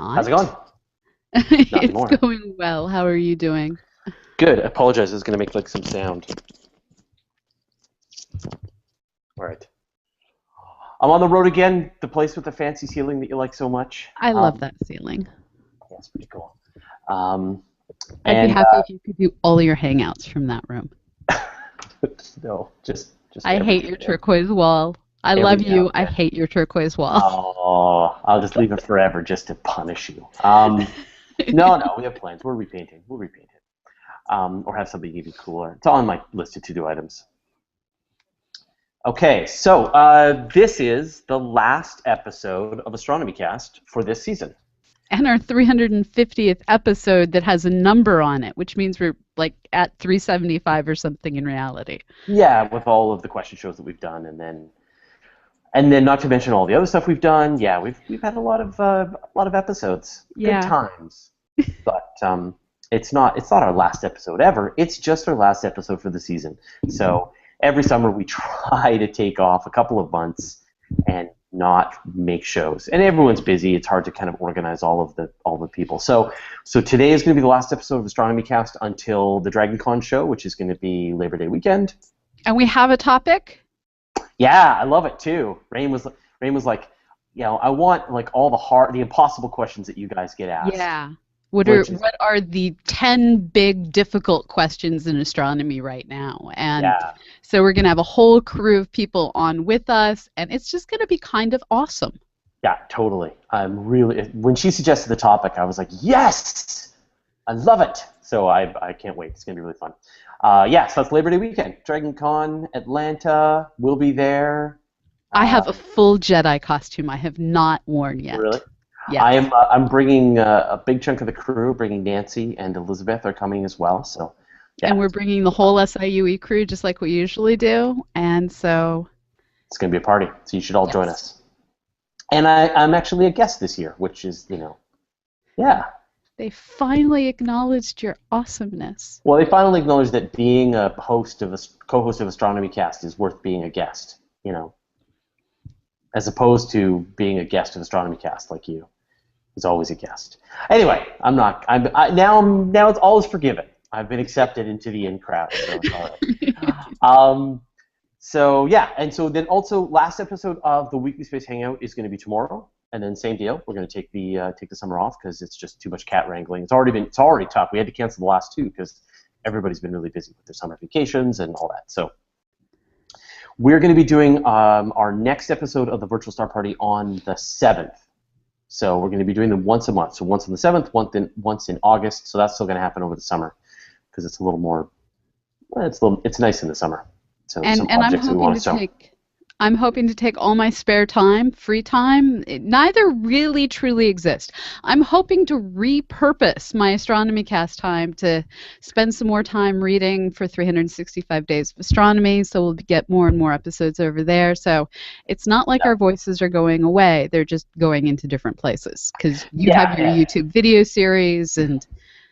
not. How's it going? It's going well. How are you doing? Good. I apologize. It's going to make like some sound. All right. I'm on the road again. The place with the fancy ceiling that you like so much. I love that ceiling. Yeah, it's pretty cool. I'd be happy if you could do all your hangouts from that room. No, just. I hate your turquoise wall. I love you. I hate your turquoise wall. Oh, I'll just leave it forever just to punish you. No, we have plans. We're repainting. We'll repaint it. Or have something even cooler. It's on my list of to-do items. Okay, so this is the last episode of Astronomy Cast for this season. And our 350th episode that has a number on it, which means we're like at 375 or something in reality. Yeah, with all of the question shows that we've done, and then not to mention all the other stuff we've done. Yeah, we've had a lot of episodes. Yeah. Good times. But it's not our last episode ever. It's just our last episode for the season. So every summer we try to take off a couple of months and not make shows. And everyone's busy. It's hard to kind of organize all the people. So today is going to be the last episode of Astronomy Cast until the Dragon Con show, which is going to be Labor Day weekend. And we have a topic? Yeah, I love it too. Rain was like, I want like all the impossible questions that you guys get asked. Yeah. What are the 10 big difficult questions in astronomy right now? And so we're going to have a whole crew of people on with us, and it's just going to be kind of awesome. Yeah, totally. When she suggested the topic, I was like, yes, I love it. So I can't wait. It's going to be really fun. So it's Labor Day weekend. Dragon Con, Atlanta, we'll be there. I have a full Jedi costume I have not worn yet. Really? Yeah. I'm bringing a big chunk of the crew. Bringing Nancy and Elizabeth are coming as well. So. Yeah. And we're bringing the whole SIUE crew just like we usually do, and so. It's going to be a party, so you should all join us. And I'm actually a guest this year, which is, yeah. They finally acknowledged your awesomeness. Well, they finally acknowledged that being a co-host of Astronomy Cast is worth being a guest, as opposed to being a guest of Astronomy Cast like you. Is always a guest. Anyway, now it's all is forgiven. I've been accepted into the in crowd, so it's all right. And so then also last episode of the Weekly Space Hangout is going to be tomorrow, and then same deal. We're going to take the summer off because it's just too much cat wrangling. It's already tough. We had to cancel the last two because everybody's been really busy with their summer vacations and all that. So we're going to be doing our next episode of the Virtual Star Party on the 7th. So we're going to be doing them once a month. So once on the 7th, once in August. So that's still going to happen over the summer because it's a little more. It's nice in the summer. So and I'm hoping to take all my spare time, free time. Neither really truly exist. I'm hoping to repurpose my Astronomy Cast time to spend some more time reading for 365 Days of Astronomy, so we'll get more and more episodes over there. So it's not like our voices are going away. They're just going into different places because you have your YouTube video series and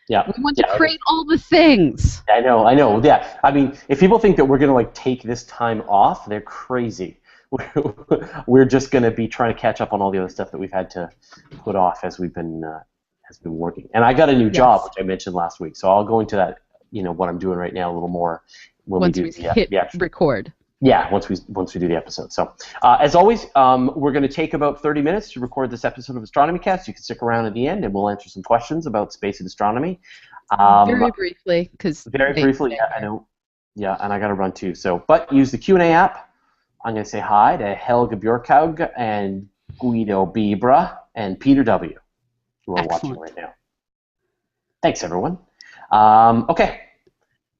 we want to create all the things. I know. Yeah. I mean, if people think that we're going to take this time off, they're crazy. We're just going to be trying to catch up on all the other stuff that we've had to put off as we've been working. And I got a new job, which I mentioned last week. So I'll go into that, what I'm doing right now a little more once we hit record. Yeah, once we do the episode. So as always, we're going to take about 30 minutes to record this episode of Astronomy Cast. You can stick around at the end, and we'll answer some questions about space and astronomy. Very briefly, because I know. Yeah, and I got to run too. So, but use the Q&A app. I'm going to say hi to Helga Bjorkhaug and Guido Bibra and Peter W., who are watching right now. Thanks, everyone. Okay,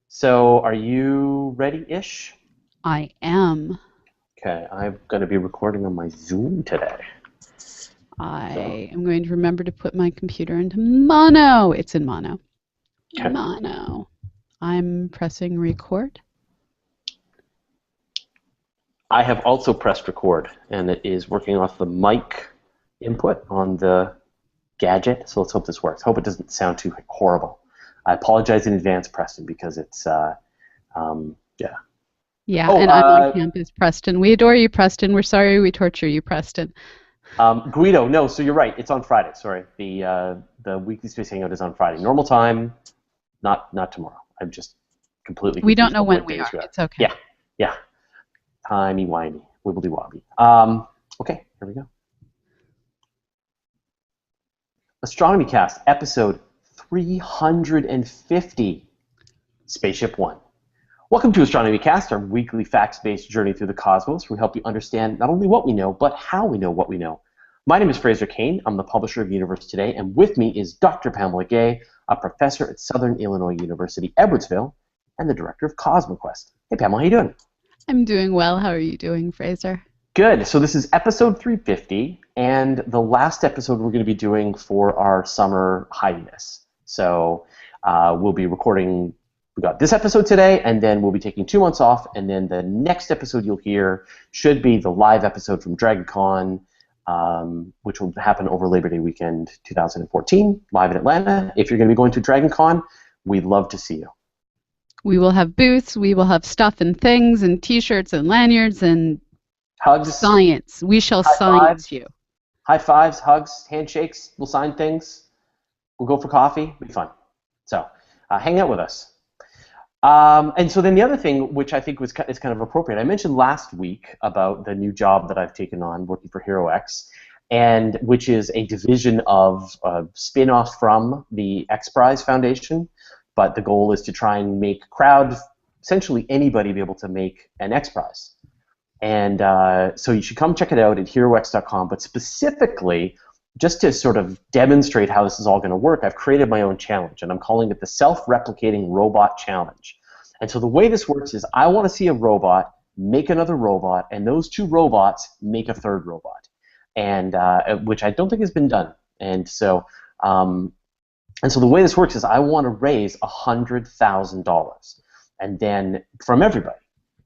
so are you ready-ish? I am. Okay, I'm going to be recording on my Zoom today. I am going to remember to put my computer into mono. It's in mono. Okay. Mono. I'm pressing record. I have also pressed record, and it is working off the mic input on the gadget, so let's hope this works. Hope it doesn't sound too horrible. I apologize in advance, Preston, because it's, Yeah, and I'm on campus, Preston. We adore you, Preston. We're sorry we torture you, Preston. Guido, no, so you're right. It's on Friday. Sorry, the weekly Space Hangout is on Friday. Normal time, not tomorrow. I'm just completely We confused don't know about when what we days are. we It's okay. Yeah. Timey-wimey, wibbly-wobbly. Okay, here we go. Astronomy Cast, episode 350, Spaceship One. Welcome to Astronomy Cast, our weekly facts-based journey through the cosmos, where we help you understand not only what we know, but how we know what we know. My name is Fraser Cain. I'm the publisher of Universe Today, and with me is Dr. Pamela Gay, a professor at Southern Illinois University, Edwardsville, and the director of CosmoQuest. Hey, Pamela, how you doing? I'm doing well. How are you doing, Fraser? Good. So this is episode 350, and the last episode we're going to be doing for our summer hiatus. So we'll be recording, we got this episode today, and then we'll be taking 2 months off, and then the next episode you'll hear should be the live episode from DragonCon, which will happen over Labor Day weekend 2014, live in Atlanta. If you're going to be going to DragonCon, we'd love to see you. We will have booths, we will have stuff and things and T-shirts and lanyards and Hugs. science. We shall science you. High fives, hugs, handshakes. We'll sign things. We'll go for coffee. It'll be fun. So hang out with us. And so then the other thing, which I think is kind of appropriate, I mentioned last week about the new job that I've taken on working for HeroX, and which is a division of spin-off from the X-Prize Foundation. But the goal is to try and make essentially anybody be able to make an X-Prize. And so you should come check it out at herox.com. But specifically, just to sort of demonstrate how this is all going to work, I've created my own challenge, and I'm calling it the Self-Replicating Robot Challenge. And so the way this works is I want to see a robot make another robot, and those two robots make a third robot, and which I don't think has been done. And so the way this works is I want to raise $100,000, and then from everybody.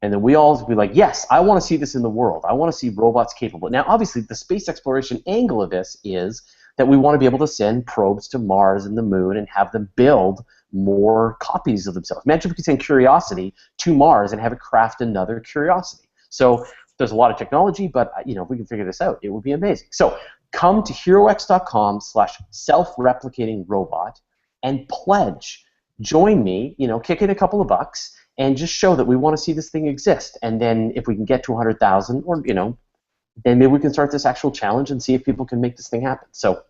And then we all be like, yes, I want to see this in the world. I want to see robots capable. Now, obviously, the space exploration angle of this is that we want to be able to send probes to Mars and the Moon and have them build more copies of themselves. Imagine if we could send Curiosity to Mars and have it craft another Curiosity. So there's a lot of technology, but if we can figure this out, it would be amazing. So come to herox.com/self-replicating-robot and pledge. Join me, kick in a couple of bucks, and just show that we want to see this thing exist. And then if we can get to 100,000, or then maybe we can start this actual challenge and see if people can make this thing happen. So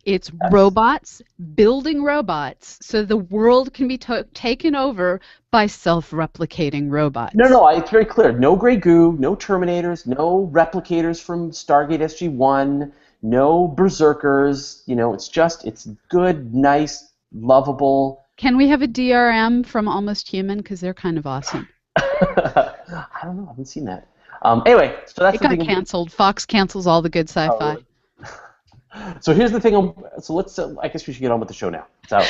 it's robots building robots, so the world can be taken over by self-replicating robots. No, it's very clear. No Grey Goo, no Terminators, no replicators from Stargate SG-1, no Berserkers. It's good, nice, lovable. Can we have a DRM from Almost Human? Because they're kind of awesome. I don't know. I haven't seen that. Anyway, so that's the thing. It got canceled. Fox cancels all the good sci-fi. Oh, really? So here's the thing. So let's. I guess we should get on with the show now. So,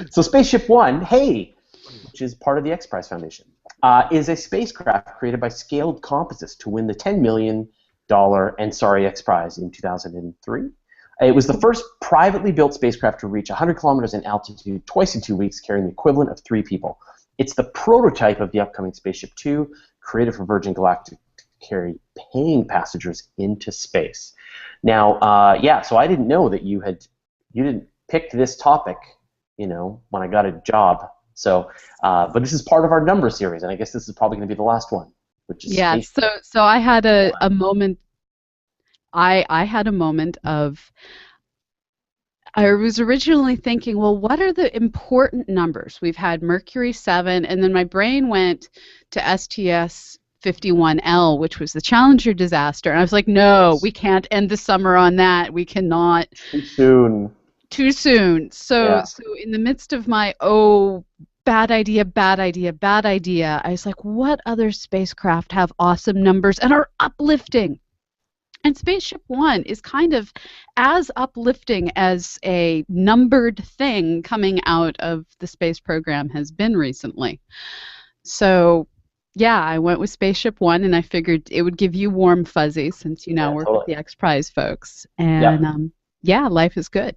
so Spaceship One, which is part of the X-Prize Foundation, is a spacecraft created by Scaled Composites to win the $10 million Ansari X-Prize in 2003. It was the first privately built spacecraft to reach 100 kilometers in altitude twice in 2 weeks, carrying the equivalent of 3 people. It's the prototype of the upcoming Spaceship Two, created for Virgin Galactic to carry paying passengers into space. Now, so I didn't know that you didn't pick this topic, when I got a job. So, but this is part of our number series, and I guess this is probably going to be the last one, which is So I had a moment. I had a moment of, I was originally thinking, well, what are the important numbers? We've had Mercury 7, and then my brain went to STS-51L, which was the Challenger disaster. And I was like, no, we can't end the summer on that. We cannot. Too soon. So in the midst of my, bad idea, I was like, what other spacecraft have awesome numbers and are uplifting? And Spaceship One is kind of as uplifting as a numbered thing coming out of the space program has been recently. So, I went with Spaceship One, and I figured it would give you warm fuzzies since you now work with the X-Prize folks. And, life is good.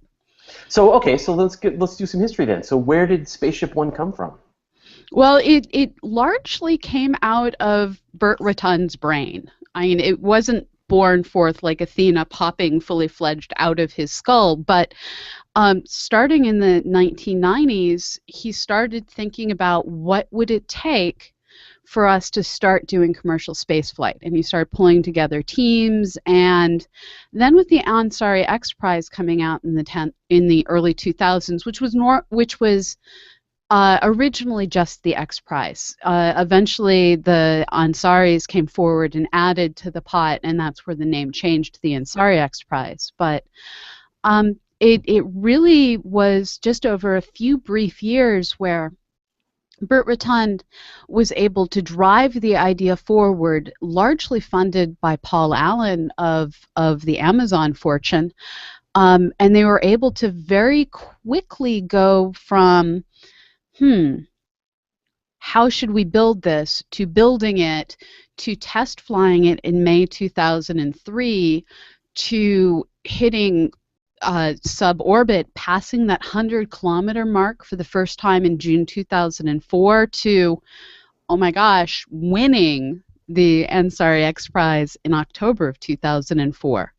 So, okay, so let's do some history then. So where did Spaceship One come from? Well, it largely came out of Burt Rutan's brain. I mean, it wasn't born forth like Athena, popping fully fledged out of his skull. But starting in the 1990s, he started thinking about what would it take for us to start doing commercial space flight. And he started pulling together teams. And then with the Ansari X-Prize coming out in the early 2000s, which was originally just the X-Prize. Eventually, the Ansaris came forward and added to the pot, and that's where the name changed to the Ansari X-Prize. But it really was just over a few brief years where Burt Rotund was able to drive the idea forward, largely funded by Paul Allen of the Amazon fortune, and they were able to very quickly go from how should we build this, to building it, to test flying it in May 2003, to hitting suborbit, passing that 100-kilometer mark for the first time in June 2004, to, oh my gosh, winning the Ansari X-Prize in October of 2004.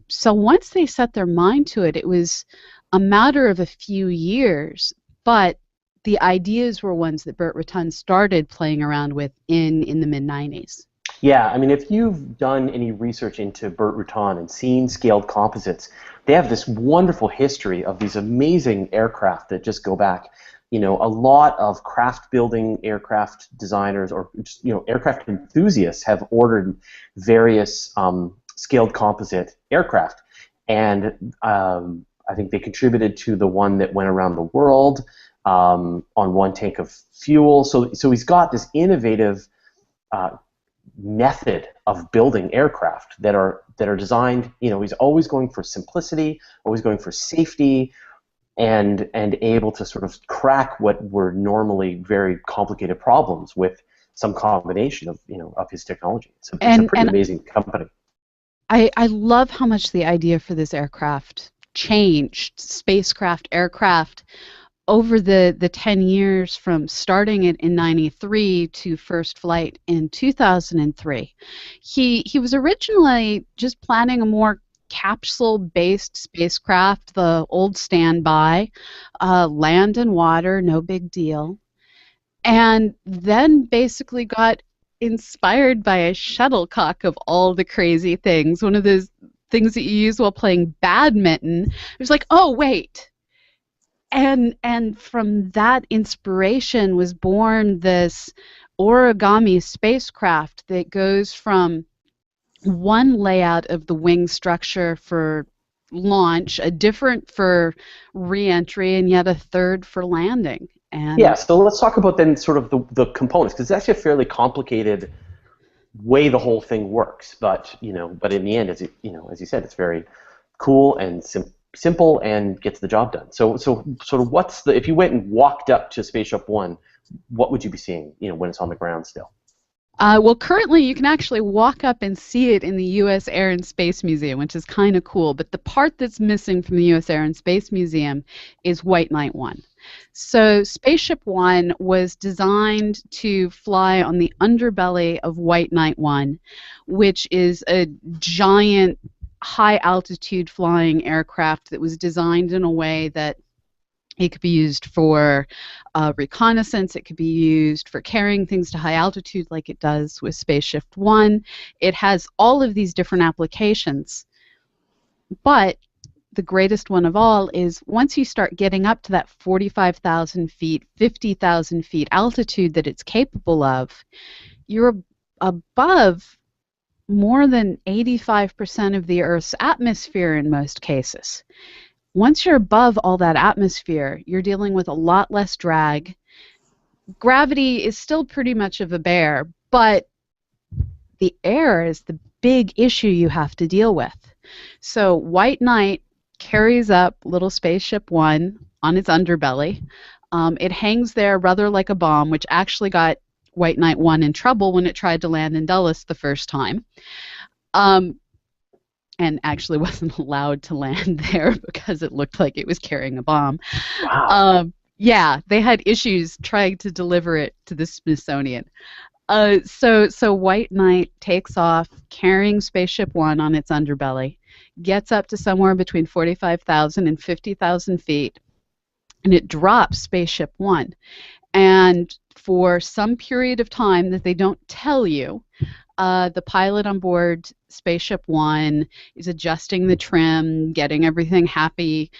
So once they set their mind to it, it was a matter of a few years, but the ideas were ones that Burt Rotund started playing around with in the mid-90s. Yeah, I mean, if you've done any research into Burt Rotund and seen Scaled Composites, they have this wonderful history of these amazing aircraft that just go back. You know, a lot of craft-building aircraft designers or just, aircraft enthusiasts have ordered various scaled composite aircraft, and I think they contributed to the one that went around the world on one tank of fuel. So he's got this innovative method of building aircraft that are designed. He's always going for simplicity, always going for safety, and able to sort of crack what were normally very complicated problems with some combination of of his technology. So it's a pretty amazing company. I love how much the idea for this aircraft changed, spacecraft, aircraft, over the 10 years from starting it in 93 to first flight in 2003. He was originally just planning a more capsule-based spacecraft, the old standby, land and water, no big deal, and then basically got inspired by a shuttlecock of all the crazy things, one of those things that you use while playing badminton. It was like, oh, wait. And from that inspiration was born this origami spacecraft that goes from one layout of the wing structure for launch, a different for re-entry, and yet a third for landing. And yeah, so let's talk about then sort of the components, because it's actually a fairly complicated way the whole thing works. But but in the end, as you said, it's very cool and simple and gets the job done. So sort of if you went and walked up to SpaceShipOne, what would you be seeing? When it's on the ground still. Well, currently you can actually walk up and see it in the U.S. Air and Space Museum, which is kind of cool. But the part that's missing from the U.S. Air and Space Museum is White Knight 1. So SpaceShipOne was designed to fly on the underbelly of White Knight 1, which is a giant high-altitude flying aircraft that was designed in a way that it could be used for reconnaissance. It could be used for carrying things to high altitude like it does with SpaceShipOne. It has all of these different applications. But the greatest one of all is once you start getting up to that 45,000 feet, 50,000 feet altitude that it's capable of, you're above more than 85% of the Earth's atmosphere in most cases. Once you're above all that atmosphere, you're dealing with a lot less drag. Gravity is still pretty much of a bear, but the air is the big issue you have to deal with. So White Knight carries up little SpaceShipOne on its underbelly. It hangs there rather like a bomb, which actually got White Knight 1 in trouble when it tried to land in Dulles the first time. And actually wasn't allowed to land there because it looked like it was carrying a bomb. Wow. Yeah, they had issues trying to deliver it to the Smithsonian. So White Knight takes off carrying SpaceShipOne on its underbelly, gets up to somewhere between 45,000 and 50,000 feet, and it drops SpaceShipOne. And for some period of time that they don't tell you, the pilot on board SpaceShipOne is adjusting the trim, getting everything happy,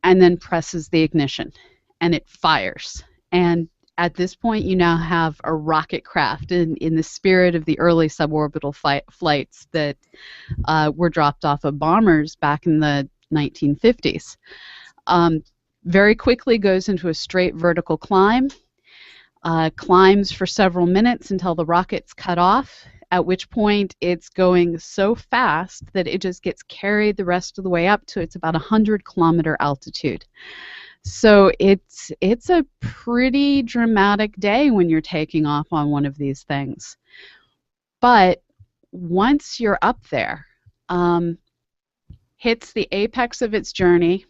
and then presses the ignition, and it fires. And at this point, you now have a rocket craft in the spirit of the early suborbital flights that were dropped off of bombers back in the 1950s. Very quickly goes into a straight vertical climb, climbs for several minutes until the rocket's cut off, at which point it's going so fast that it just gets carried the rest of the way up to it's about 100-kilometer altitude. So it's a pretty dramatic day when you're taking off on one of these things. But once you're up there, hits the apex of its journey,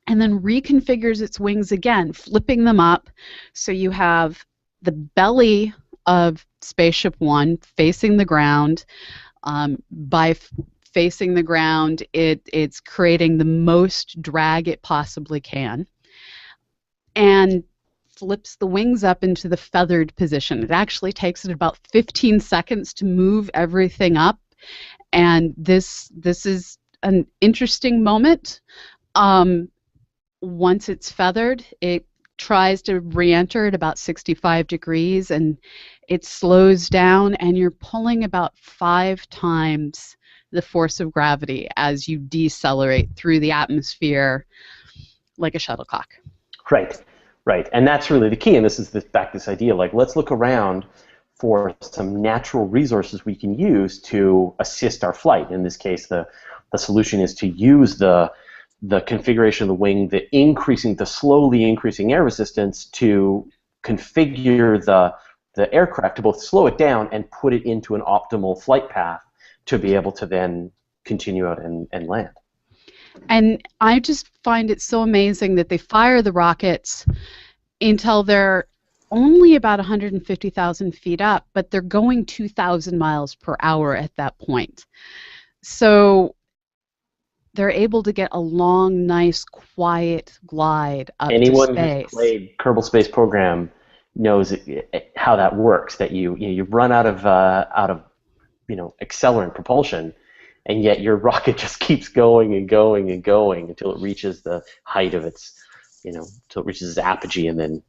and then reconfigures its wings again, flipping them up, so you have the belly of SpaceShipOne facing the ground. By facing the ground, it's creating the most drag it possibly can, and flips the wings up into the feathered position. It actually takes it about 15 seconds to move everything up, and this is an interesting moment. Once it's feathered, it tries to re-enter at about 65 degrees, and it slows down, and you're pulling about 5 times the force of gravity as you decelerate through the atmosphere like a shuttlecock. Right. And that's really the key, and this is back to this idea, like, let's look around for some natural resources we can use to assist our flight. In this case, the solution is to use the configuration of the wing, the slowly increasing air resistance, to configure the aircraft to both slow it down and put it into an optimal flight path to be able to then continue out and land. And I just find it so amazing that they fire the rockets until they're only about 150,000 feet up, but they're going 2,000 miles per hour at that point. So they're able to get a long, nice, quiet glide up to space. Anyone who's played Kerbal Space Program knows how that works. That you run out of accelerant propulsion, and yet your rocket just keeps going and going and going until it reaches the height of its, until it reaches its apogee, and then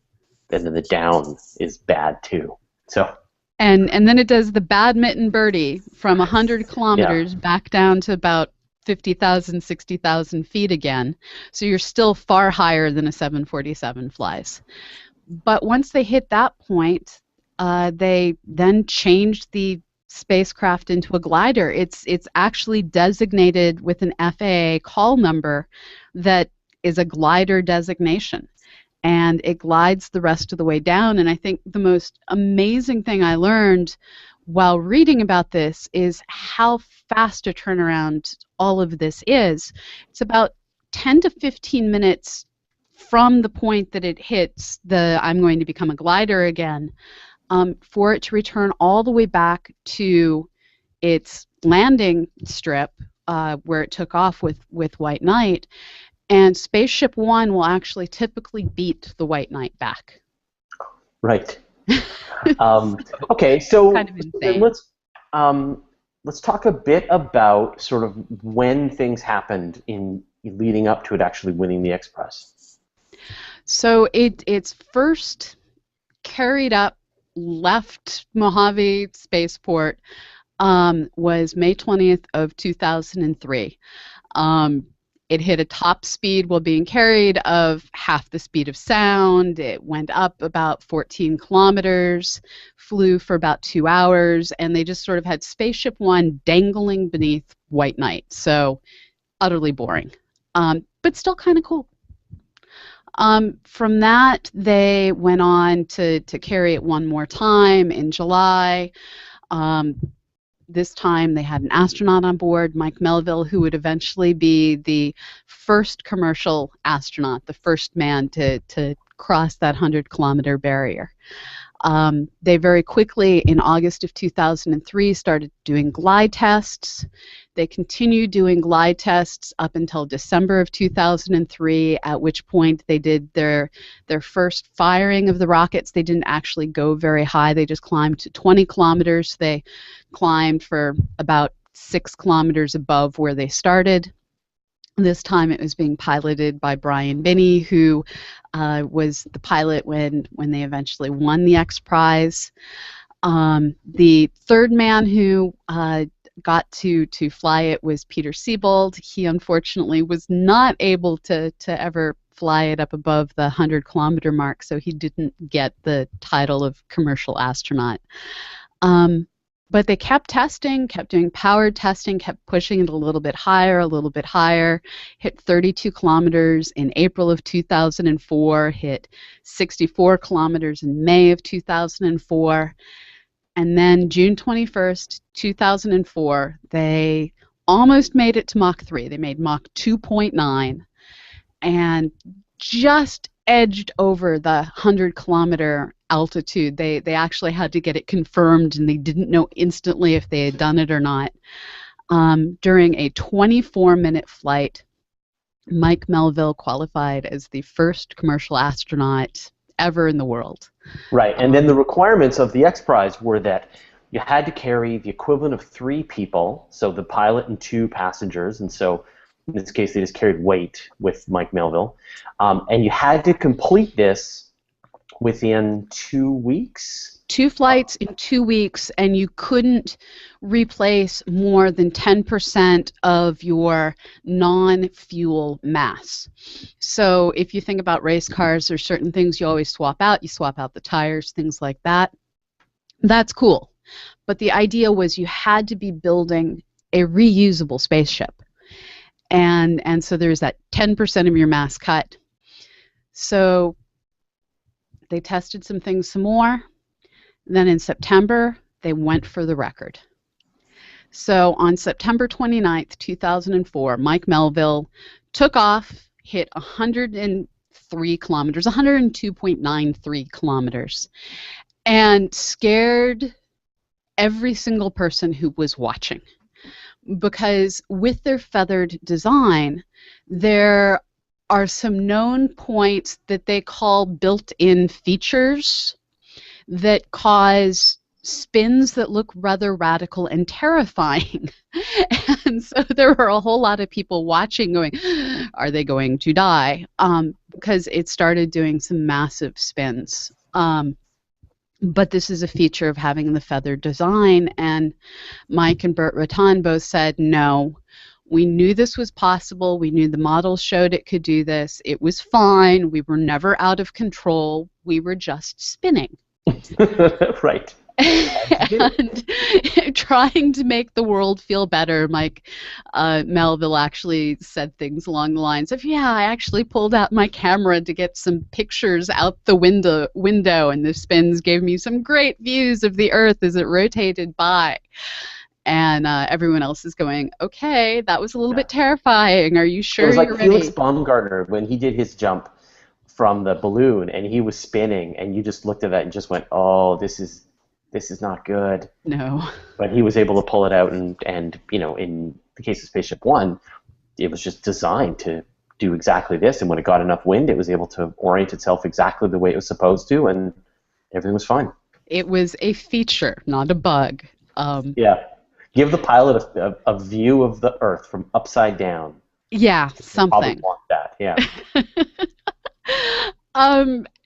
the down is bad too. So. And then it does the badminton birdie from 100 kilometers back down to about 50,000, 60,000 feet again. So you're still far higher than a 747 flies. But once they hit that point, they then changed the spacecraft into a glider. It's actually designated with an FAA call number that is a glider designation. And it glides the rest of the way down. And I think the most amazing thing I learned while reading about this is how fast a turnaround all of this is. It's about 10 to 15 minutes from the point that it hits the I'm going to become a glider again, for it to return all the way back to its landing strip where it took off with White Knight. And SpaceShipOne will actually typically beat the White Knight back. Right. Okay, so kind of insane. Let's talk a bit about sort of when things happened in leading up to it actually winning the X-Prize. So it's first carried up, left Mojave Spaceport, was May 20th of 2003. It hit a top speed while being carried of half the speed of sound. It went up about 14 kilometers, flew for about 2 hours, and they just sort of had SpaceShipOne dangling beneath White Knight. So utterly boring, but still kind of cool. From that, they went on to carry it one more time in July. This time they had an astronaut on board, Mike Melville, who would eventually be the first commercial astronaut, the first man to cross that 100-kilometer barrier. They very quickly, in August of 2003, started doing glide tests. They continued doing glide tests up until December of 2003, at which point they did their first firing of the rockets. They didn't actually go very high. They just climbed to 20 kilometers. They climbed for about 6 kilometers above where they started. This time it was being piloted by Brian Binney, who was the pilot when they eventually won the X-Prize. The third man who got to fly it was Peter Siebold. He unfortunately was not able to ever fly it up above the 100-kilometer mark, so he didn't get the title of commercial astronaut. But they kept testing, kept doing powered testing, kept pushing it a little bit higher, hit 32 kilometers in April of 2004, hit 64 kilometers in May of 2004, and then June 21st, 2004, they almost made it to Mach 3. They made Mach 2.9 and just edged over the 100-kilometer altitude. They actually had to get it confirmed, and they didn't know instantly if they had done it or not. During a 24-minute flight, Mike Melville qualified as the first commercial astronaut ever in the world. Right, and then the requirements of the X-Prize were that you had to carry the equivalent of 3 people, so the pilot and 2 passengers, and so in this case they just carried weight with Mike Melville, and you had to complete this within 2 weeks. 2 flights in 2 weeks, and you couldn't replace more than 10% of your non-fuel mass. So if you think about race cars, there's certain things you always swap out. You swap out the tires, things like that. That's cool. But the idea was you had to be building a reusable spaceship. And so there's that 10% of your mass cut. So they tested some things some more. Then in September, they went for the record. So on September 29th, 2004, Mike Melville took off, hit 103 kilometers, 102.93 kilometers, and scared every single person who was watching. Because with their feathered design, there are some known points that they call built-in features that cause spins that look rather radical and terrifying. And so there were a whole lot of people watching going, are they going to die? Because it started doing some massive spins. But this is a feature of having the feathered design, and Mike and Burt Rutan both said, no, we knew this was possible. We knew the models showed it could do this. It was fine. We were never out of control. We were just spinning. Right. And trying to make the world feel better, Mike Melville actually said things along the lines of, yeah, I actually pulled out my camera to get some pictures out the window, and the spins gave me some great views of the Earth as it rotated by. And everyone else is going, okay, that was a little bit terrifying. Are you sure you're ready? It was like Felix ready? Baumgartner when he did his jump from the balloon, and he was spinning, and you just looked at that and just went, oh, this is not good. No. But he was able to pull it out, and you know, in the case of SpaceShipOne, it was just designed to do exactly this, and when it got enough wind, it was able to orient itself exactly the way it was supposed to, and everything was fine. It was a feature, not a bug. Yeah. Give the pilot a view of the Earth from upside down. Yeah, something. Probably want that, yeah.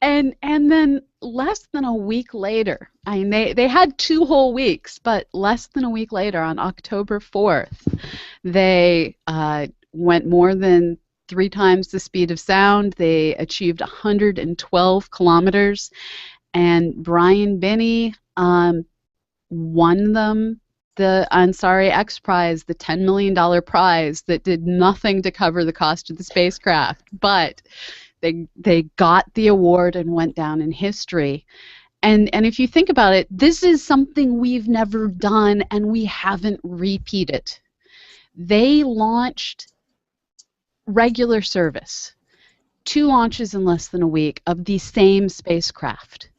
And then less than a week later, I mean, they had 2 whole weeks, but less than a week later, on October 4th, they went more than 3 times the speed of sound. They achieved 112 kilometers, and Brian Binney won them the Ansari X-Prize, the $10 million prize that did nothing to cover the cost of the spacecraft, but they got the award and went down in history. And if you think about it, this is something we've never done and we haven't repeated. They launched regular service, 2 launches in less than a week of the same spacecraft.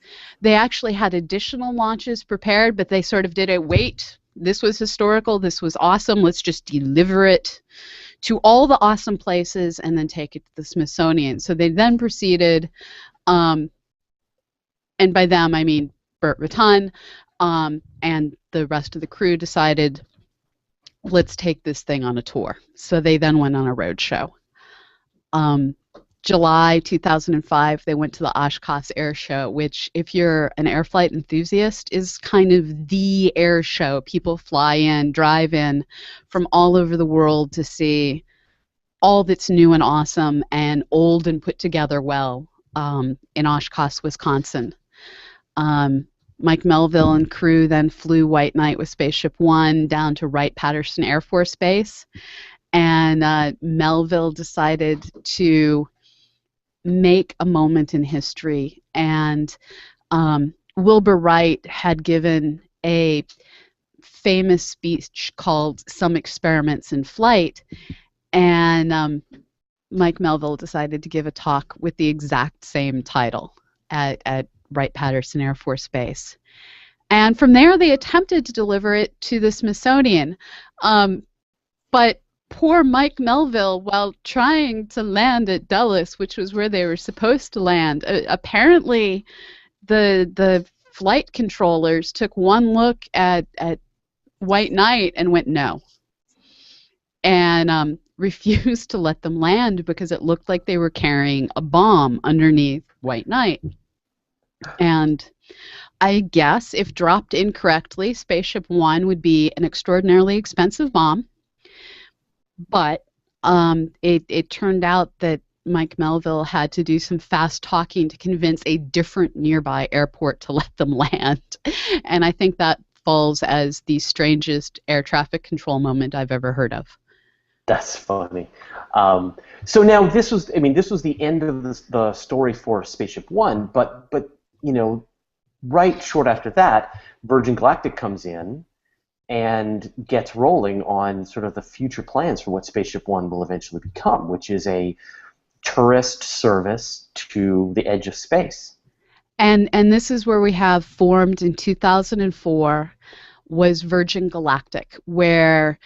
They actually had additional launches prepared, but they sort of did a wait. This was historical. This was awesome. Let's just deliver it to all the awesome places and then take it to the Smithsonian. So they then proceeded, and by them I mean Burt Rutan, and the rest of the crew decided, let's take this thing on a tour. So they then went on a road show. July 2005, they went to the Oshkosh Air Show, which, if you're an air flight enthusiast, is kind of the air show. People fly in, drive in from all over the world to see all that's new and awesome and old and put together well in Oshkosh, Wisconsin. Mike Melville and crew then flew White Knight with SpaceShipOne down to Wright-Patterson Air Force Base, and Melville decided to make a moment in history, and Wilbur Wright had given a famous speech called Some Experiments in Flight, and Mike Melville decided to give a talk with the exact same title at Wright-Patterson Air Force Base. And from there they attempted to deliver it to the Smithsonian, but poor Mike Melville, while trying to land at Dulles, which was where they were supposed to land, apparently the flight controllers took one look at White Knight and went no, and refused to let them land because it looked like they were carrying a bomb underneath White Knight. And I guess if dropped incorrectly, SpaceShipOne would be an extraordinarily expensive bomb. But it turned out that Mike Melville had to do some fast talking to convince a different nearby airport to let them land. And I think that falls as the strangest air traffic control moment I've ever heard of. That's funny. So now this was the end of the story for SpaceShipOne, but you know, right short after that, Virgin Galactic comes in and gets rolling on sort of the future plans for what SpaceShipOne will eventually become, which is a tourist service to the edge of space. And this is where we have formed in 2004 was Virgin Galactic, where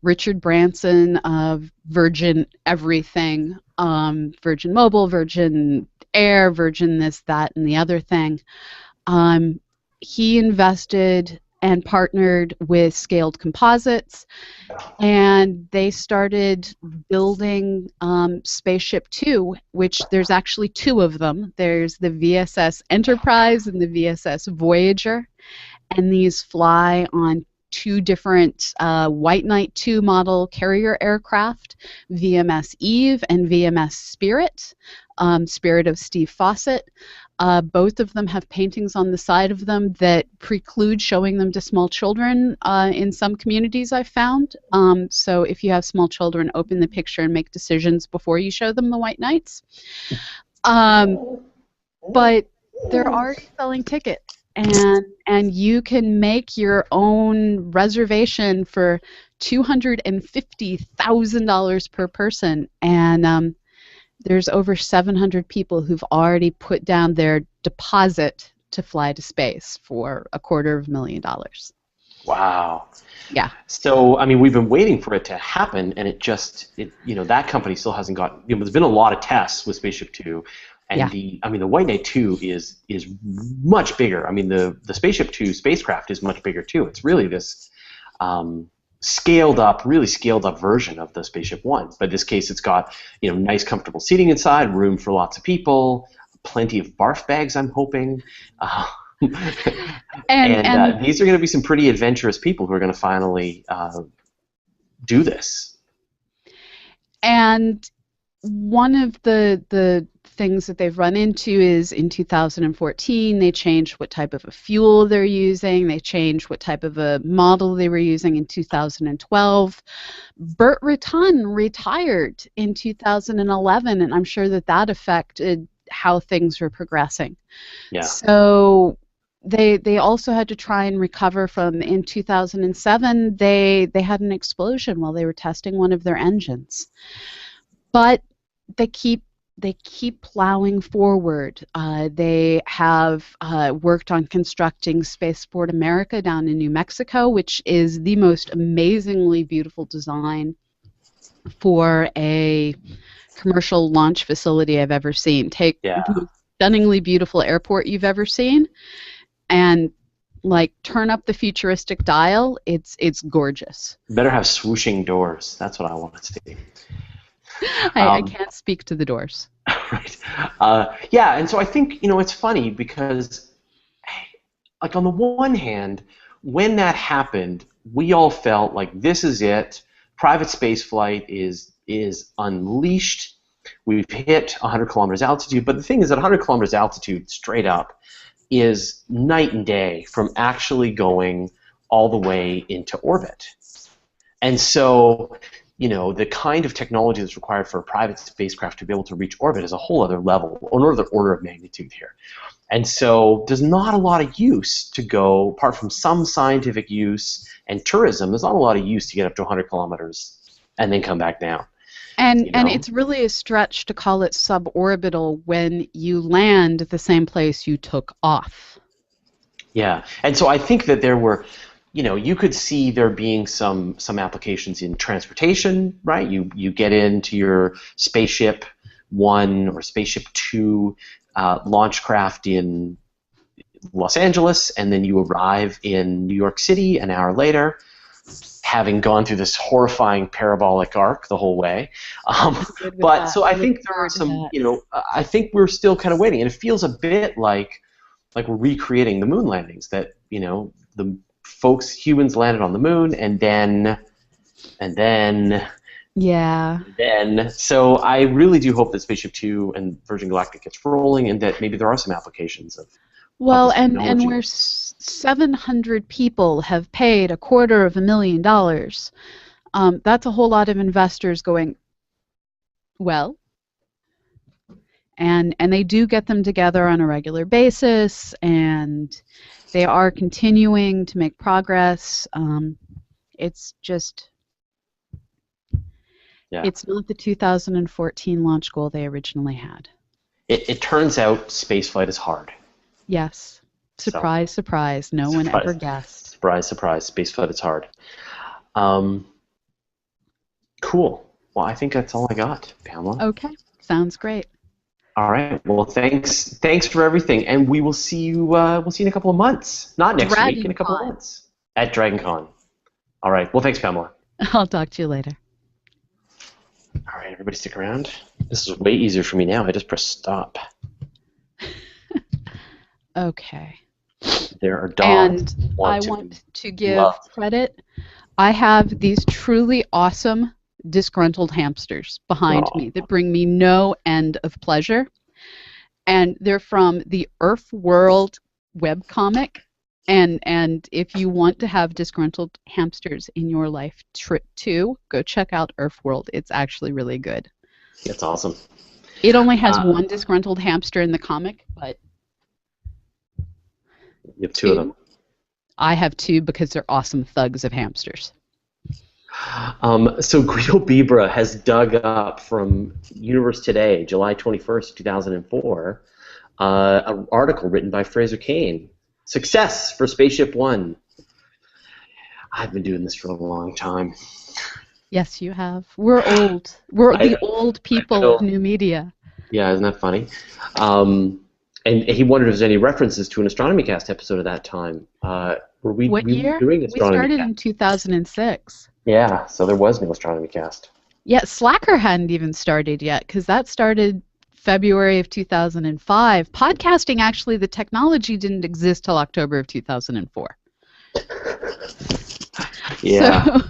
Richard Branson of Virgin Everything, Virgin Mobile, Virgin Air, Virgin this, that, and the other thing, he invested and partnered with Scaled Composites, and they started building SpaceShipTwo, which there's actually two of them. There's the VSS Enterprise and the VSS Voyager, and these fly on two different White Knight 2 model carrier aircraft, VMS Eve and VMS Spirit, Spirit of Steve Fawcett. Both of them have paintings on the side of them that preclude showing them to small children in some communities I've found. So if you have small children, open the picture and make decisions before you show them the White Knights. But they're already selling tickets, and you can make your own reservation for $250,000 per person, and there's over 700 people who've already put down their deposit to fly to space for $250,000. Wow. Yeah. So, I mean, we've been waiting for it to happen, and that company still hasn't got. There's been a lot of tests with SpaceShipTwo, and the White Knight 2 is much bigger. I mean, the SpaceShipTwo spacecraft is much bigger too. It's really this really scaled up version of the SpaceShipOne. But in this case, it's got nice, comfortable seating inside, room for lots of people, plenty of barf bags, I'm hoping. And these are going to be some pretty adventurous people who are going to finally do this. And one of the things that they've run into is in 2014 they changed what type of a fuel they're using. They changed what type of a model they were using in 2012. Burt Rutan retired in 2011, and I'm sure that affected how things were progressing. Yeah. So they also had to try and recover from, in 2007 they had an explosion while they were testing one of their engines. But they keep they keep plowing forward. They have worked on constructing Spaceport America down in New Mexico, which is the most amazingly beautiful design for a commercial launch facility I've ever seen. Take Yeah. the most stunningly beautiful airport you've ever seen and like turn up the futuristic dial. It's gorgeous. Better have swooshing doors. That's what I want to see. I can't speak to the doors. Right. Yeah, and so I think, it's funny because, like, on the one hand, when that happened, we all felt like this is it. Private space flight is unleashed. We've hit 100 kilometers altitude, but the thing is that 100 kilometers altitude straight up is night and day from actually going all the way into orbit. And so, the kind of technology that's required for a private spacecraft to be able to reach orbit is a whole other level, another order of magnitude here. And so there's not a lot of use to go, apart from some scientific use and tourism, there's not a lot of use to get up to 100 kilometers and then come back down. And it's really a stretch to call it suborbital when you land at the same place you took off. Yeah, and so I think that there were, you could see there being some applications in transportation, right? You get into your SpaceShipOne or SpaceShipOne launch craft in Los Angeles, and then you arrive in New York City an hour later, having gone through this horrifying parabolic arc the whole way. So I think there are some, I think we're still kind of waiting, and it feels a bit like we're recreating the moon landings, that, the humans landed on the moon, and then, so I really do hope that SpaceShipTwo and Virgin Galactic gets rolling, and that maybe there are some applications of. Well, and where 700 people have paid $250,000, that's a whole lot of investors going, well, and they do get them together on a regular basis, and they are continuing to make progress. It's just, it's not the 2014 launch goal they originally had. It turns out spaceflight is hard. Yes. Surprise, surprise. No one ever guessed. Surprise, surprise. Spaceflight is hard. Cool. Well, I think that's all I got, Pamela. Okay. Sounds great. All right. Well, thanks for everything, and we will see you. We'll see you in a couple of months. Not next week, in a couple of months at DragonCon. All right. Well, thanks, Pamela. I'll talk to you later. All right, everybody, stick around. This is way easier for me now. I just press stop. Okay. There are dogs. And I want to give credit. I have these truly awesome disgruntled hamsters behind me that bring me no end of pleasure. And they're from the Earth World webcomic. And if you want to have disgruntled hamsters in your life too, go check out Earth World. It's actually really good. That's awesome. It only has one disgruntled hamster in the comic, but you have two of them. I have two because they're awesome thugs of hamsters. So Guido Bibra has dug up from Universe Today, July 21st, 2004, an article written by Fraser Cain. Success for SpaceShipOne. I've been doing this for a long time. Yes, you have. We're old. We're the old people of new media. Yeah, isn't that funny? And he wondered if there's any references to an Astronomy Cast episode at that time. What year? Doing we started in 2006. Yeah, so there was no Astronomy Cast. Yeah, Slacker hadn't even started yet, because that started February of 2005. Podcasting, actually, the technology didn't exist till October of 2004. Yeah. So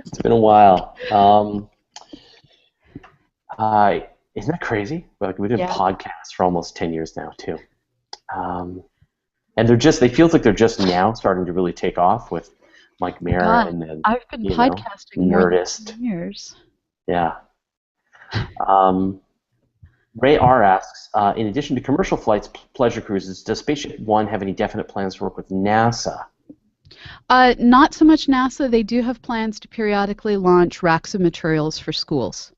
it's been a while. Isn't that crazy? Like, we've been podcasts for almost 10 years now, too. And they feel like they're just now starting to really take off with Mike Mara and then I've been podcasting Nerdist. For 10 years. Yeah. Ray R asks, in addition to commercial flights, pleasure cruises, does SpaceShipOne have any definite plans to work with NASA? Not so much NASA. They do have plans to periodically launch racks of materials for schools.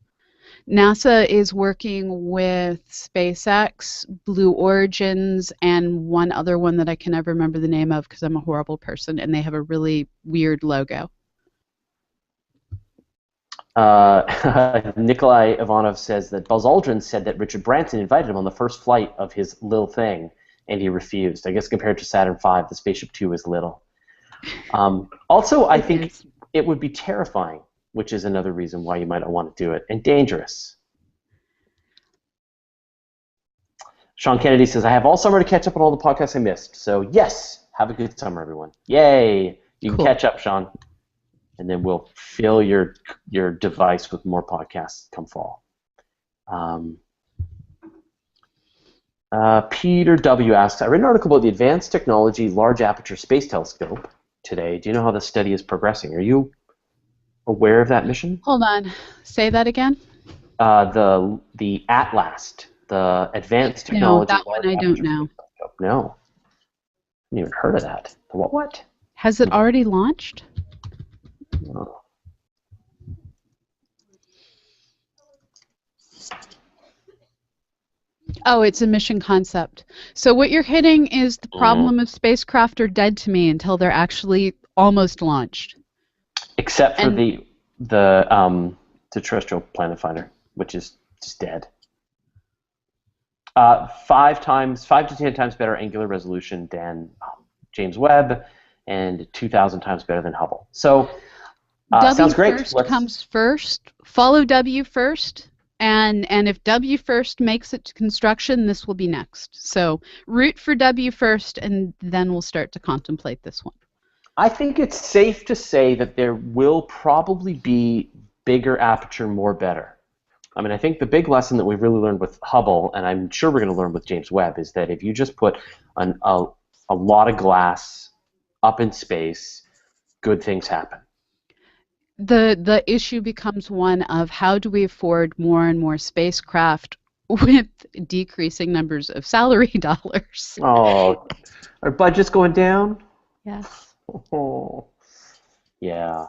NASA is working with SpaceX, Blue Origins, and one other one that I can never remember the name of because I'm a horrible person, and they have a really weird logo. Nikolai Ivanov says that Buzz Aldrin said that Richard Branson invited him on the first flight of his little thing, and he refused. I guess compared to Saturn V, the Spaceship 2 is little. Also, I think it would be terrifying, which is another reason why you might not want to do it, and dangerous. Sean Kennedy says, I have all summer to catch up on all the podcasts I missed. So, yes, have a good summer, everyone. Yay! You can catch up, Sean. And then we'll fill your device with more podcasts come fall. Peter W. asks, I read an article about the Advanced Technology Large Aperture Space Telescope today. Do you know how the study is progressing? Are you aware of that mission? Hold on. Say that again? The ATLAST, the Advanced Technology Large Aperture. No, that one I don't know. Telescope. No. I haven't even heard of that. What? Has it already launched? No. Oh, it's a mission concept. So what you're hitting is the problem of spacecraft are dead to me until they're actually almost launched. Except for the terrestrial planet finder, which is just dead. 5 to 10 times better angular resolution than James Webb, and 2,000 times better than Hubble. So sounds great. W first comes first. Follow W first. And if W first makes it to construction, this will be next. So root for W first, and then we'll start to contemplate this one. I think it's safe to say that there will probably be bigger aperture, more better. I mean, I think the big lesson that we've really learned with Hubble, and I'm sure we're going to learn with James Webb, is that if you just put a lot of glass up in space, good things happen. The issue becomes one of how do we afford more and more spacecraft with decreasing numbers of salary dollars? Oh, are budgets going down? Yes. Oh, yeah.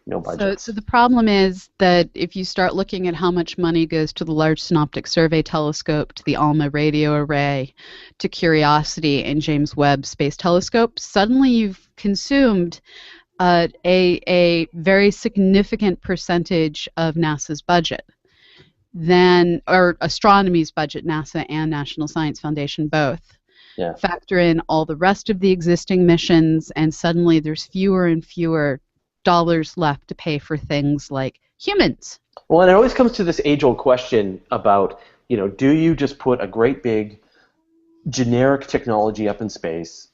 No budget. So the problem is that if you start looking at how much money goes to the Large Synoptic Survey Telescope, to the ALMA radio array, to Curiosity and James Webb Space Telescope, suddenly you've consumed a very significant percentage of NASA's budget, or astronomy's budget, NASA and National Science Foundation both. Yeah. Factor in all the rest of the existing missions, and suddenly there's fewer and fewer dollars left to pay for things like humans. Well, and it always comes to this age-old question about, do you just put a great big generic technology up in space,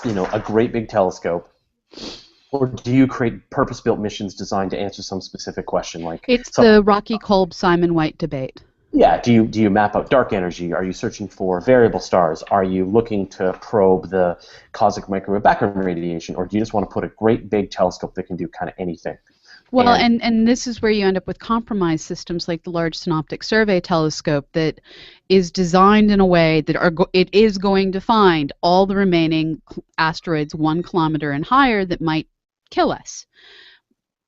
a great big telescope, or do you create purpose-built missions designed to answer some specific question? It's the Rocky Kolb-Simon White debate. Yeah. Do you map out dark energy? Are you searching for variable stars? Are you looking to probe the cosmic microwave background radiation? Or do you just want to put a great big telescope that can do kind of anything? Well, and this is where you end up with compromise systems like the Large Synoptic Survey Telescope that is designed in a way that it is going to find all the remaining asteroids 1 kilometer and higher that might kill us.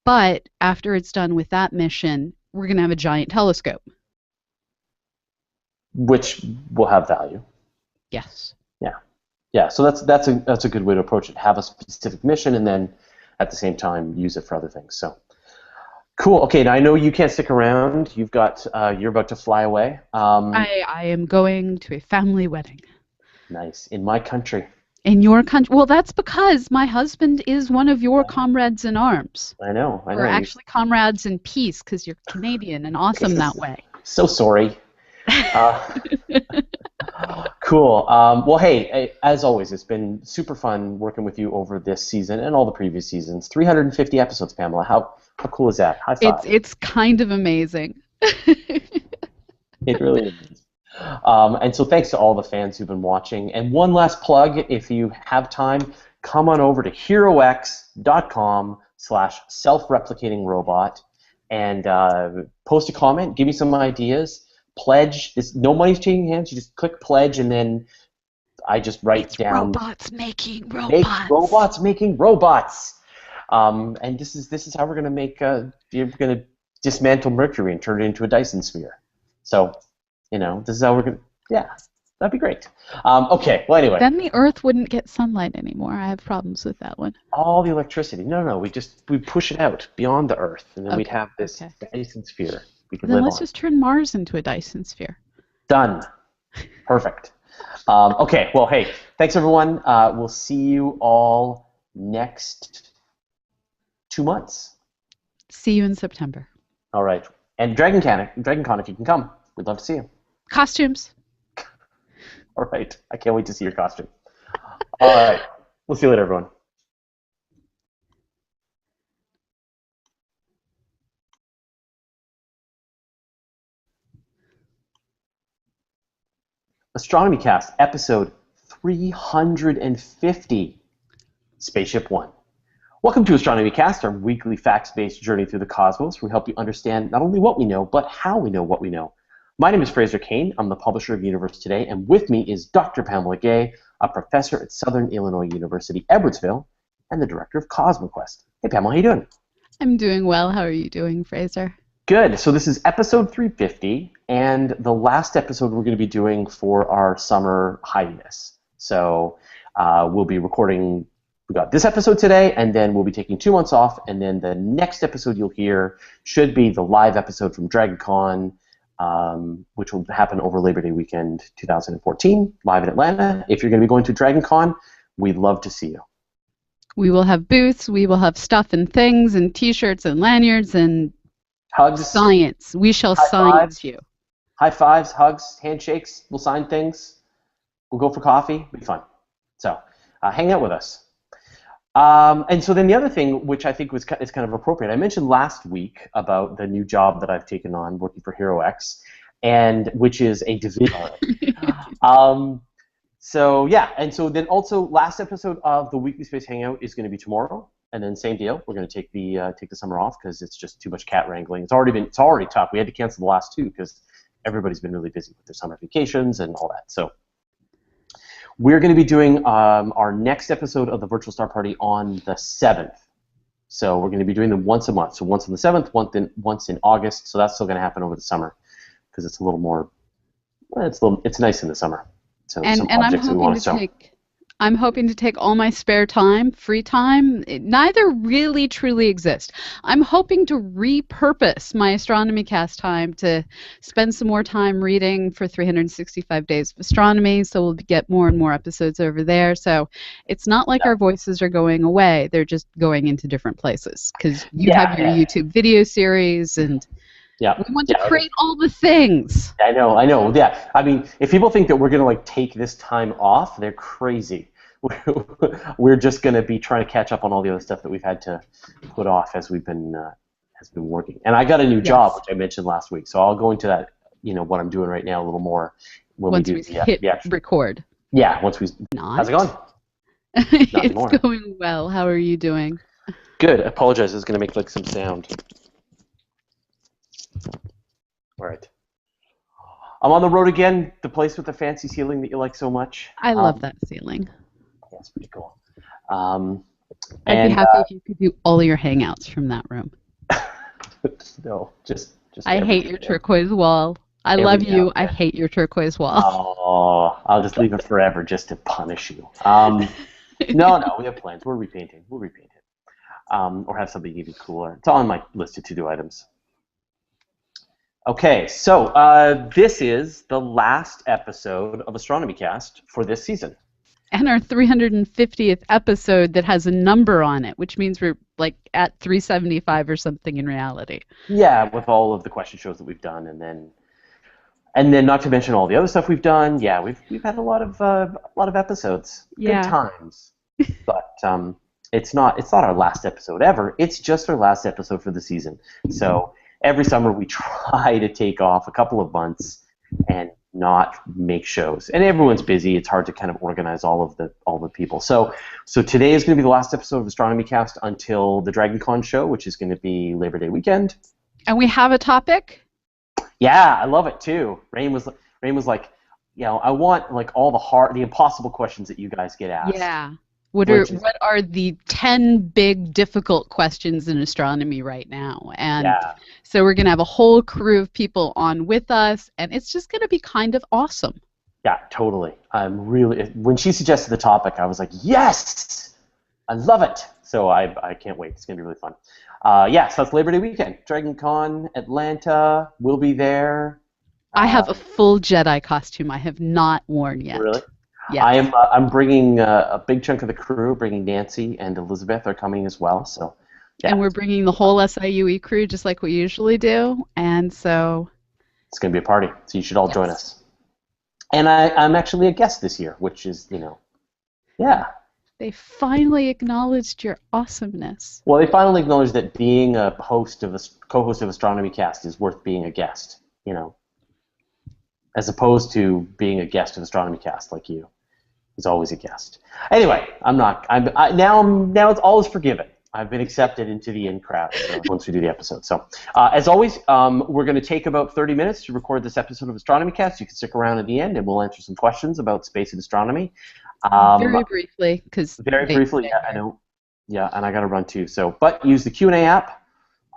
But after it's done with that mission, we're going to have a giant telescope. Which will have value. Yes. Yeah. So that's a good way to approach it. Have a specific mission, and then at the same time use it for other things. So cool. Okay. Now I know you can't stick around. You're about to fly away. I am going to a family wedding. Nice. In my country. In your country? Well, that's because my husband is one of your comrades in arms. I know. We're actually comrades in peace because you're Canadian and awesome that way. So sorry. Cool. Well, hey, as always, it's been super fun working with you over this season and all the previous seasons. 350 episodes, Pamela. How cool is that? High five. It's kind of amazing. It really is. And so thanks to all the fans who've been watching. And one last plug, if you have time, come on over to herox.com/self-replicating-robot and post a comment, give me some ideas. Pledge. No money's changing hands. You just click pledge, and then I just write down. Robots making robots. Robots making robots. And this is how we're gonna make. You're gonna dismantle Mercury and turn it into a Dyson sphere. So, this is how we're going to, yeah, that'd be great. Okay, well, anyway. Then the Earth wouldn't get sunlight anymore. I have problems with that one. All the electricity. No, we push it out beyond the Earth, and then we'd have this Dyson sphere we could live on. Then let's just turn Mars into a Dyson sphere. Done. Perfect. Okay, well, hey, thanks, everyone. We'll see you all next 2 months. See you in September. All right. And DragonCon, if you can come, we'd love to see you. Costumes. All right. I can't wait to see your costume. All right. We'll see you later, everyone. Astronomy Cast, episode 350, SpaceShipOne. Welcome to Astronomy Cast, our weekly facts-based journey through the cosmos, where we help you understand not only what we know, but how we know what we know. My name is Fraser Cain. I'm the publisher of Universe Today, and with me is Dr. Pamela Gay, a professor at Southern Illinois University, Edwardsville, and the director of CosmoQuest. Hey, Pamela, how you doing? I'm doing well. How are you doing, Fraser? Good. So this is episode 350, and the last episode we're going to be doing for our summer hiatus. So we'll be recording, we got this episode today, and then we'll be taking 2 months off, and then the next episode you'll hear should be the live episode from DragonCon, which will happen over Labor Day weekend 2014, live in Atlanta. If you're going to be going to DragonCon, we'd love to see you. We will have booths, we will have stuff and things and T-shirts and lanyards and hugs. Science. We shall science you. High fives, hugs, handshakes. We'll sign things. We'll go for coffee. It'll be fun. So hang out with us. And so then the other thing, which I think is kind of appropriate, I mentioned last week about the new job that I've taken on working for HeroX, and which is a division. So yeah, and so then also last episode of the Weekly Space Hangout is going to be tomorrow. And then same deal. We're going to take the summer off because it's just too much cat wrangling. It's already tough. We had to cancel the last two because everybody's been really busy with their summer vacations and all that. So we're going to be doing our next episode of the Virtual Star Party on the 7th. So we're going to be doing them once a month. So once on the 7th, once in August. So that's still going to happen over the summer because it's a little more. Well, it's nice in the summer. So some objects we want to show. I'm hoping to take all my spare time, free time. Neither really truly exist. I'm hoping to repurpose my Astronomy Cast time to spend some more time reading for 365 Days of Astronomy, so we'll get more and more episodes over there. So it's not like our voices are going away. They're just going into different places because you have your YouTube video series and we want to create all the things. I know. Yeah, I mean, if people think that we're going to take this time off, they're crazy. We're just going to be trying to catch up on all the other stuff that we've had to put off as we've been working. And I got a new job, which I mentioned last week. So I'll go into that, what I'm doing right now a little more when once we do hit record. Yeah, once we. How's it going? It's going well. How are you doing? Good. I apologize. It's going to make some sound. All right. I'm on the road again, the place with the fancy ceiling that you like so much. I love that ceiling. Yeah, it's pretty cool. I'd be happy if you could do all your hangouts from that room. No, just I hate your turquoise wall. I love you. I hate your turquoise wall. Oh, I'll just leave it forever just to punish you. No, we have plans. We're repainting. We'll repaint it. Or have something even cooler. It's on my list of to-do items. Okay, so this is the last episode of Astronomy Cast for this season. And our 350th episode that has a number on it, which means we're at 375 or something in reality. Yeah, with all of the question shows that we've done, and then not to mention all the other stuff we've done. Yeah, we've had a lot of episodes. Yeah. Good times. But it's not our last episode ever. It's just our last episode for the season. So every summer we try to take off a couple of months and not make shows. And everyone's busy. It's hard to kind of organize all the people. So today is going to be the last episode of Astronomy Cast until the DragonCon show, which is going to be Labor Day weekend. And we have a topic? Yeah, I love it too. Rain was like, I want all the impossible questions that you guys get asked. Yeah. What are the 10 big difficult questions in astronomy right now? And so we're going to have a whole crew of people on with us, and it's just going to be kind of awesome. Yeah, totally. When she suggested the topic, I was like, yes, I love it. So I can't wait. It's going to be really fun. So that's Labor Day weekend. Dragon Con, Atlanta, we'll be there. I have a full Jedi costume I have not worn yet. Really? Yes. I'm bringing a big chunk of the crew. Bringing Nancy and Elizabeth are coming as well. So, yeah. And we're bringing the whole SIUE crew, just like we usually do. And so it's going to be a party. So you should all join us. And I'm actually a guest this year, which is, They finally acknowledged your awesomeness. Well, they finally acknowledged that being a co-host of Astronomy Cast is worth being a guest, as opposed to being a guest of Astronomy Cast like you. Is always a guest. Anyway, now it's all is forgiven. I've been accepted into the in crowd once we do the episode. So, as always, we're going to take about 30 minutes to record this episode of Astronomy Cast. You can stick around at the end, and we'll answer some questions about space and astronomy. Very briefly, I know. Yeah, and I got to run too. So, but use the Q&A app.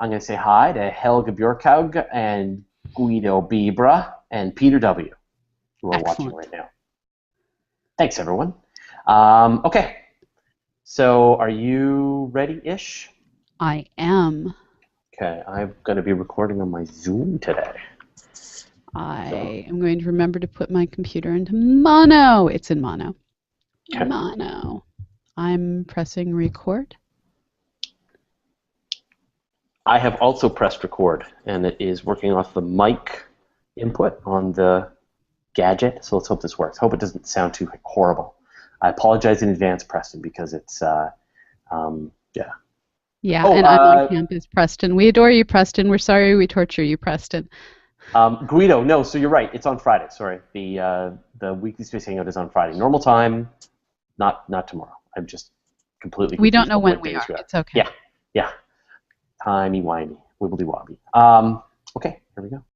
I'm going to say hi to Helga Bjorkhaug and Guido Bibra and Peter W, who are watching right now. Thanks, everyone. Okay. So, are you ready-ish? I am. Okay, I'm going to be recording on my Zoom today. I am going to remember to put my computer into mono. It's in mono. Okay. Mono. I'm pressing record. I have also pressed record, and it is working off the mic input on the gadget, so let's hope this works. Hope it doesn't sound too horrible. I apologize in advance, Preston, because it's, Yeah, and I'm on campus, Preston. We adore you, Preston. We're sorry we torture you, Preston. Guido, no, so you're right. It's on Friday, sorry. The weekly Space Hangout is on Friday. Normal time, not tomorrow. I'm just completely confused. We don't know when we are. It's okay. Yeah. Timey-wimey, wibbly-wobbly. Okay, here we go.